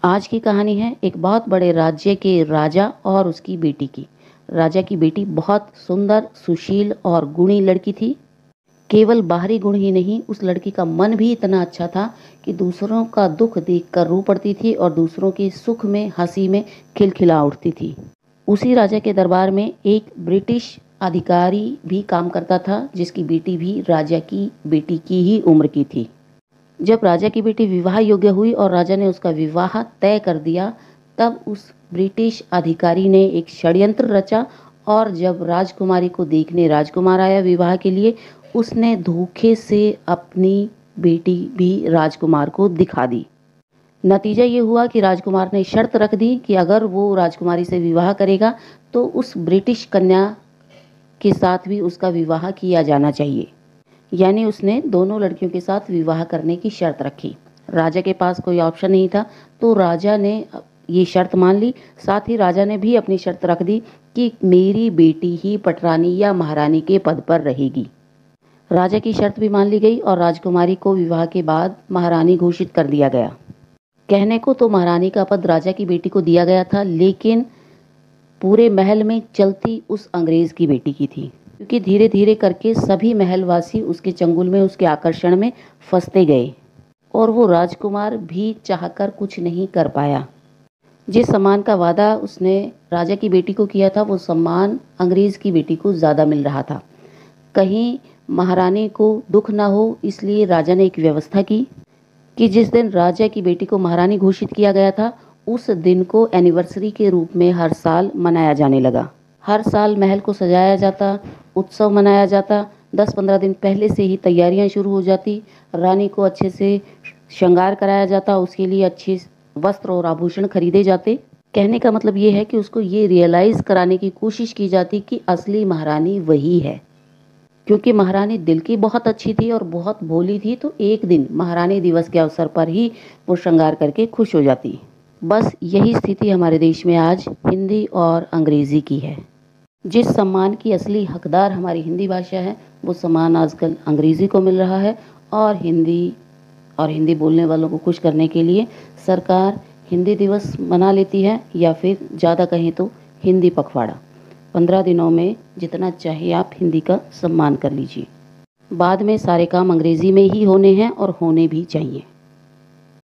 आज की कहानी है एक बहुत बड़े राज्य के राजा और उसकी बेटी की। राजा की बेटी बहुत सुंदर, सुशील और गुणी लड़की थी। केवल बाहरी गुण ही नहीं, उस लड़की का मन भी इतना अच्छा था कि दूसरों का दुख देखकर रो पड़ती थी और दूसरों के सुख में, हंसी में खिलखिला उठती थी। उसी राजा के दरबार में एक ब्रिटिश अधिकारी भी काम करता था, जिसकी बेटी भी राजा की बेटी की ही उम्र की थी। जब राजा की बेटी विवाह योग्य हुई और राजा ने उसका विवाह तय कर दिया, तब उस ब्रिटिश अधिकारी ने एक षड्यंत्र रचा और जब राजकुमारी को देखने राजकुमार आया विवाह के लिए, उसने धोखे से अपनी बेटी भी राजकुमार को दिखा दी। नतीजा ये हुआ कि राजकुमार ने शर्त रख दी कि अगर वो राजकुमारी से विवाह करेगा तो उस ब्रिटिश कन्या के साथ भी उसका विवाह किया जाना चाहिए। यानी उसने दोनों लड़कियों के साथ विवाह करने की शर्त रखी। राजा के पास कोई ऑप्शन नहीं था, तो राजा ने ये शर्त मान ली। साथ ही राजा ने भी अपनी शर्त रख दी कि मेरी बेटी ही पटरानी या महारानी के पद पर रहेगी। राजा की शर्त भी मान ली गई और राजकुमारी को विवाह के बाद महारानी घोषित कर दिया गया। कहने को तो महारानी का पद राजा की बेटी को दिया गया था, लेकिन पूरे महल में चलती उस अंग्रेज की बेटी की थी, क्योंकि धीरे धीरे करके सभी महलवासी उसके चंगुल में, उसके आकर्षण में फंसते गए और वो राजकुमार भी चाहकर कुछ नहीं कर पाया। जिस सम्मान का वादा उसने राजा की बेटी को किया था, वो सम्मान अंग्रेज की बेटी को ज़्यादा मिल रहा था। कहीं महारानी को दुख ना हो, इसलिए राजा ने एक व्यवस्था की कि जिस दिन राजा की बेटी को महारानी घोषित किया गया था, उस दिन को एनिवर्सरी के रूप में हर साल मनाया जाने लगा। हर साल महल को सजाया जाता, उत्सव मनाया जाता। 10-15 दिन पहले से ही तैयारियां शुरू हो जाती। रानी को अच्छे से श्रृंगार कराया जाता, उसके लिए अच्छे वस्त्र और आभूषण खरीदे जाते। कहने का मतलब ये है कि उसको ये रियलाइज़ कराने की कोशिश की जाती कि असली महारानी वही है। क्योंकि महारानी दिल की बहुत अच्छी थी और बहुत भोली थी, तो एक दिन महारानी दिवस के अवसर पर ही वो श्रृंगार करके खुश हो जाती। बस यही स्थिति हमारे देश में आज हिंदी और अंग्रेज़ी की है। जिस सम्मान की असली हकदार हमारी हिंदी भाषा है, वो सम्मान आजकल अंग्रेज़ी को मिल रहा है और हिंदी बोलने वालों को खुश करने के लिए सरकार हिंदी दिवस मना लेती है, या फिर ज़्यादा कहें तो हिंदी पखवाड़ा। 15 दिनों में जितना चाहे आप हिंदी का सम्मान कर लीजिए। बाद में सारे काम अंग्रेज़ी में ही होने हैं और होने भी चाहिए।